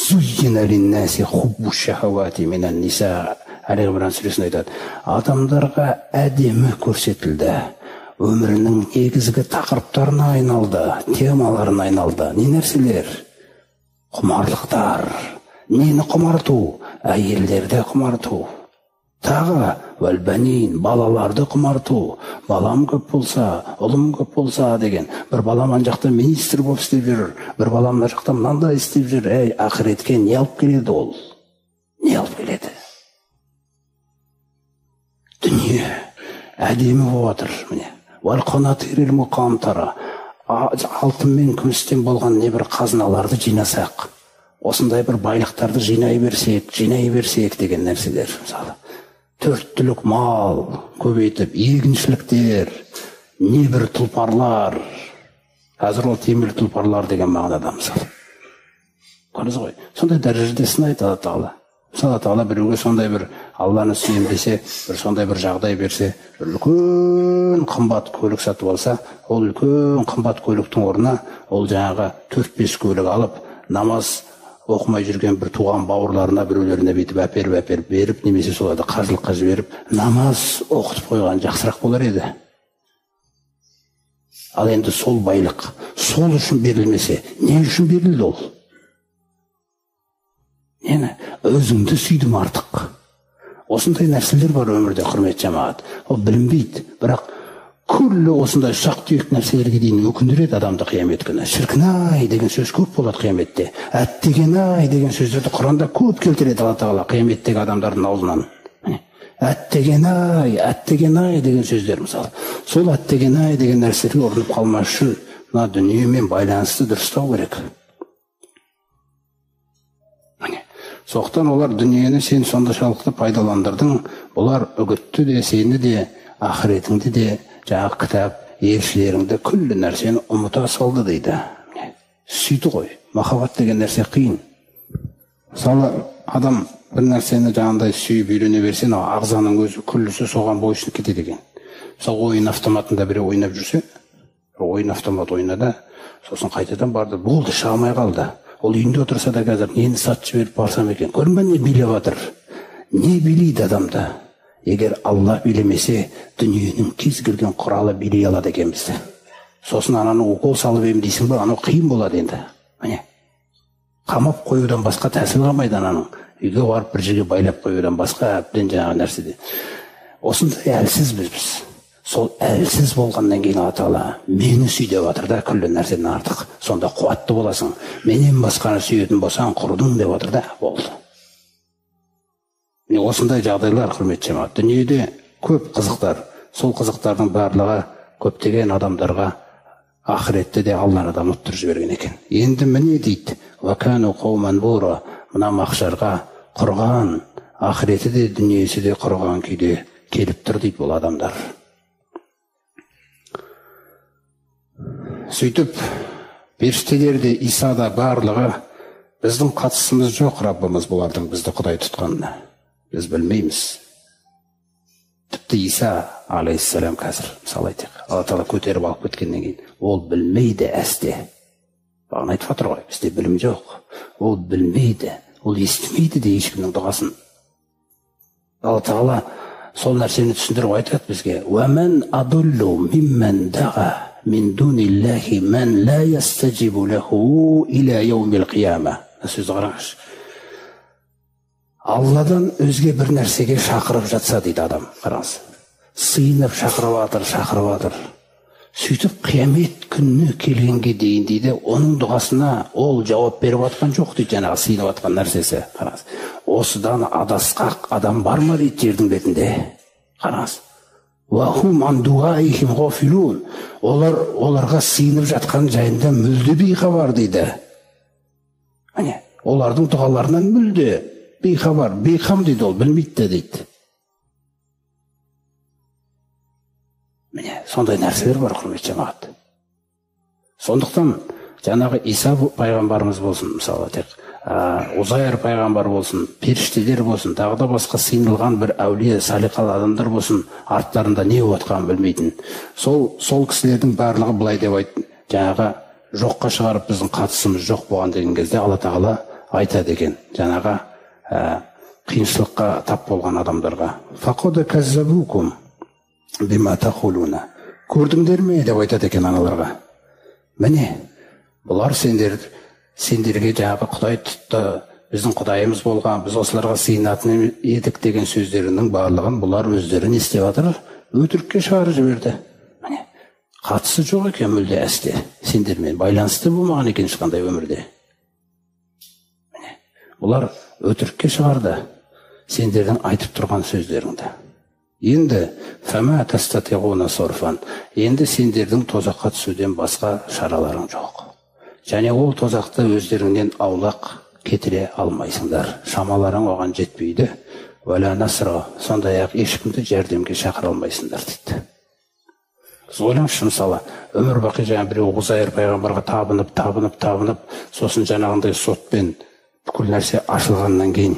зуйина линнаси хуббу шахавати минан ниса. Али Имран сүресінде айтады, адамдарға әдемі көрсетілді, өмірінің негізгі тақырыптарына айналды, темаларына айналды. Не нәрселер? Құмарлықтар. Нені құмарту? Әйелдерді құмарту. Тағы вәлбәнин, балаларды құмарту. Балам көп болса, ұлым көп болса деген. Бір балам ана жақта министр болып істеп жүр, бір балам мына жақта мынандай істеп жүр. Ақыретке не алып келеді ол? Не алып келеді? Дүние әдемі болып жатыр, міне. Вал-қанатирил мұқамтара. Алтын мен күмістен болған не бір қазыналарды жинасақ, осындай бір байлықтарды жинай берсек деген нәрселер, мысалы. 4 түлік мал көбейтіп, егіншіліктер, не бір тұлпарлар. Қазір ол темір тұлпарлар деген мағынада, мысалы. Көрдіңіз ғой, сондай дәрежеде сынайды Алла Тағала. Алла Тағала біреуге сондай бір Алланы сүйем десе, бір сондай бір жағдай берсе, үлкен қымбат көлік сатып алса, ол үлкен қымбат көліктің орнына ол жаңағы 4-5 көлік алып, намаз оқымай жүрген бір туған бауырларына, біреулеріне бүйтіп әперіп беріп, немесе соларды қажылыққа жіберіп, намаз оқытып қойған жақсырақ болар еді. Ал енді сол байлық, сол үшін берілмесе, не үшін берілді ол? Нені? Өзіңді сүйдім артық. Осындай нәрселер бар өмірде, құрметті жамағат. Ол білінбейді, бірақ күллі осындай ұсақ-түйек нәрселерге дейін өкіндіреді адамды қиямет күні. Шіркін-ай деген сөз көп болады қияметте. Әттеген-ай деген сөздерді Құранда көп келтіреді Алла Тағала қияметтегі адамдардың аузынан. Әттеген-ай деген сөздер, мысалы. Сол әттеген-ай деген нәрселерге ұрынып қалмас үшін мына дүниемен байланысты дұрыстау керек. Соқтан олар дүниені сен сондашалықты пайдаландырдың, бұлар үгітті де, сені де, ақыретіңді де, жаңағы кітап, елшілеріңді, күллі нәрсені ұмыта салды дейді. Сөйті ғой, махаббат деген нәрсе қиын. Мысалы, адам бір нәрсені жаңағындай сүйіп үйрене берсе, ағзаның өзі күллісі соған бойсынып кетеді екен. Мысалы, ойын автоматында біреу ойнап жүрсе, ойын автомат ойнады, сосын қайтадан барды, болды, шыға алмай қалды. Ол үйінде отырса да қазір нені сатып жіберіп барсам екен. Көрінбе не билеп жатыр? Не билейді адамды? Егер Алла билемесе, дүниенің кез келген құралы билей алады екен бізді. Сосын ананы укол салып ем дейсің ба, анау қиын болады енді. Міне. Қамап қоюдан басқа тәсіл қалмайды ананың. Үйге барып бір жерге байлап қоюдан басқа әбден жаңағы нәрседе. Осындай әлсіз біз. Сол әлсіз болғаннан кейін Алла Тағала мені сүй деп жатыр да, күллі нәрседен артық. Сонда қуатты боласың. Менен басқаны сүйетін болсаң құрдың деп жатыр да, болды. Осындай жағдайлар, құрметті жамағат. Дүниеде көп қызықтар. Сол қызықтардың барлығы көптеген адамдарға ақыретте де Алланы да ұмыттырып жіберген екен. Енді міне дейді, вакану қауман бура, мына махшарға құрған, ақыреті де дүниесі де құрған күйде келіп тұр дейді бұл адамдар. Сөйтіп, періштелер де, Иса да барлығы біздің қатысымыз жоқ, Раббымыз бұлардың бізді Құдай тұтқанына. Біз білмейміз. Тіпті Иса алейхиссалам қазір, мысалы айтайық, Алла Тағала көтеріп алып кеткеннен кейін, ол білмейді әсте. Бағана айтып жатыр ғой, бізде білім жоқ. Ол білмейді, ол естімейді де ешкімнің дұғасын. Алла Тағала сол нәрсені түсіндіріп айтады бізге. وَمَنْ أَضُلُّ مِمَّنْ دَعَى من دون الله من لا يستجيب له إلى يوم القيامة. Сөз қараңыз. Алладан өзге бір нәрсеге шақырып жатса дейді адам. Қараңыз. Сыйынып шақырып жатыр. Сөйтіп қиямет күніне келгенге дейін дейді, оның дұғасына ол жауап беріп жатқан жоқ дейді, жаңағы сыйынып жатқан нәрсесі. Қараңыз. Осыдан адасқақ адам бар ма дейді жердің бетінде. Қараңыз. Оларға сыйынып жатқан жайында мүлде бейхабар дейді. Олардың дұғаларынан мүлде бейхабар, бейхам дейді, ол білмейді дейді. Міне, сондай нәрселер бар, құрметті жамағат. Сондықтан жаңағы Иса пайғамбарымыз болсын, мысалы, Узайр пайғамбар болсын, періштелер болсын, тағы да басқа сыйынылған бір әулие, салиқалы адамдар болсын, арттарында не отқанын білмейтін. Сол кісілердің барлығы былай деп айтты, жаңағы жоққа шығарып біздің қатысымыз жоқ болған деген кезде Алла Тағала айтады екен жаңағы қиыншылыққа тап болған адамдарға. Фақода каззабукум бима тақулуна. Көрдіңдер ме деп айтады екен аналарға. Міне, бұлар сендерге жаңағы Құдай тұтты, біздің Құдайымыз болған, біз осыларға сыйынатын едік деген сөздерінің барлығын бұлар өздері не істеп жатыр? Өтірікке шығарып жіберді. Міне, қатысы жоқ екен мүлде әсте. Сендермен байланысты болмаған екен ешқандай өмірде. Міне, бұлар өтірікке шығарды сендердің айтып тұрған сөздеріңді. Енді фама тастатиғуна сорфан. Енді сендердің тозаққа түсуден басқа шараларың жоқ. Және ол тозақты өздеріңнен аулақ кетіре алмайсыңдар. Шамаларың оған жетпейді. Уәлә насра. Сондай-ақ ешкімді жәрдемге шақыра алмайсыңдар дейді. Сіз ойлаңызшы, мысалы, өмір бақи жаңа біреу Ұзайыр пайғамбарға табынып, сосын жаңағындай сотпен бүкіл нәрсе ашылғаннан кейін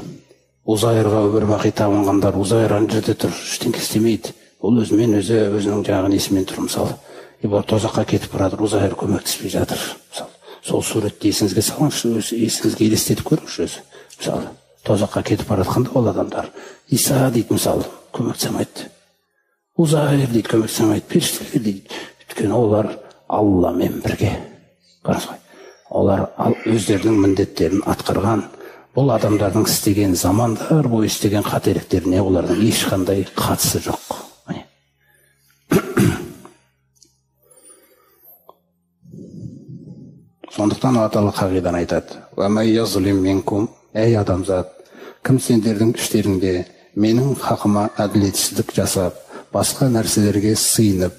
Ұзайырға өмір бақи табынғандар, Ұзайыр ана жерде тұр, ештеңе істемейді. Ол өзімен өзінің жаңағы несімен тұр, мысалы. Бұл тозаққа кетіп барады, Ұзайыр көмектеспей жатыр. Мысалы, сол суретті есіңізге салыңызшы, есіңізге елестетіп көріңізші өзі. Мысалы, тозаққа кетіп баратқанда ол адамдар. Иса дейді, мысалы, көмектеспейді. Ұзайыр дейді, көмектеспейді, періштелер дейді. Өйткені олар Алламен бірге. Қараңыз ғой. Олар өздерінің міндеттерін атқарған. Бұл адамдардың істеген замандар бойы істеген қателіктеріне олардың ешқандай қатысы жоқ. Сондықтан Алла Тағала қағиданы айтады. Әй адамзат, кім сендердің іштеріңде менің хақыма әділетсіздік жасап, басқа нәрселерге сыйынып,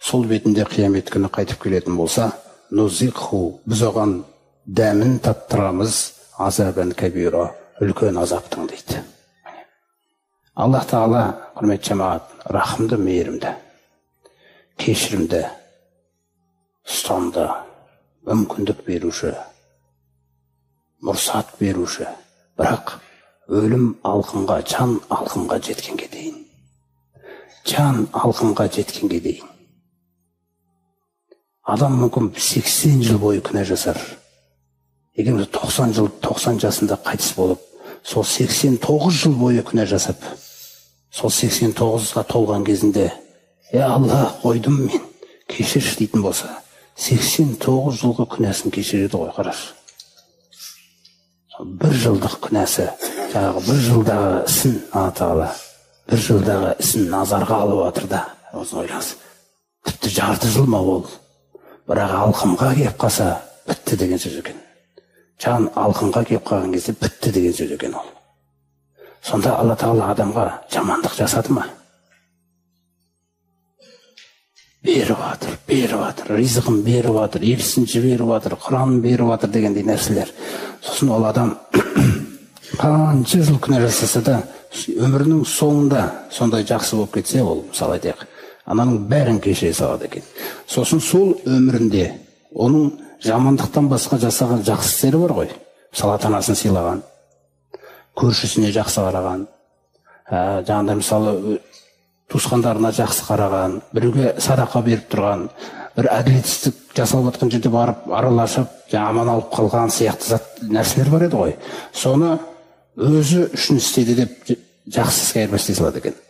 сол бетінде қиямет күні қайтып келетін болса, нузиқху, біз оған дәмін таттырамыз, азабан кабира, үлкен азаптың дейді. Аллах Тағала, құрметті жамағат, рахымды, мейірімді, кешірімді, ұстамды, мүмкіндік беруші, мұрсат беруші, бірақ өлім алқынға, жан алқынға жеткенге дейін. Жан алқынға жеткенге дейін. Адам мүмкін 80 жыл бойы күнә жасар. Егер 90 жасында қайтыс болып, сол 89 жыл бойы күнә жасап, сол 89-ға толған кезінде, Алла, қойдым мен, кешірші дейтін болса, 89 жылғы күнәсін кешіреді ғой, қарашы. Бір жылдық күнәсі, жаңағы бір жылдағы ісін, Алла Тағала, бір жылдағы ісін назарға алып жатыр да, осыны ойлаңыз. Тіпті жарты жыл ма ол? Бірақ алқымға кеп қалса, бітті деген сөз екен. Жан алқымға кеп қалған кезде бітті деген сөз екен ол. Сонда Алла Тағала адамға жамандық жасады ма? Беріп жатыр, ризығын беріп жатыр, елсін жіберіп жатыр, Құранын беріп жатыр дегендей нәрселер. Сосын ол адам қанша жыл күнә жасаса да, өмірінің соңында сондай жақсы болып кетсе, ол мысалы айтайық, ананың бәрін кешіре салады екен. Сосын сол өмірінде оның жамандықтан басқа жасаған жақсы істері бар ғой. Мысалы ата-анасын сыйлаған, көршісіне жақсы қараған, жаңағыдай мысалы туысқандарына жақсы қараған, біреуге садақа беріп тұрған, бір әділетсіздік жасалып жатқан жерде барып араласып, аман алып қалған сияқты нәрселер бар еді ғой. Соны өзі үшін істеді деп жақсы іске айырбастай салады екен.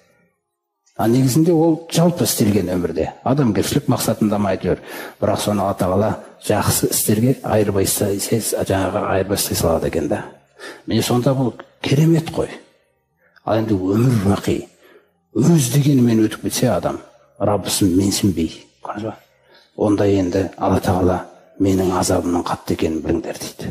Негізінде ол жалпы істелген өмірде, адамгершілік мақсатында ма әйтеуір, бірақ соны Алла Тағала жақсы істерге айырбастай салады екен да. Міне сонда бұл керемет қой. Ал енді өмір бақи өз дегенімен өтіп кетсе адам, Раббысын менсінбей, онда енді Алла Тағала менің азабымның қатты екенін біліңдер дейді.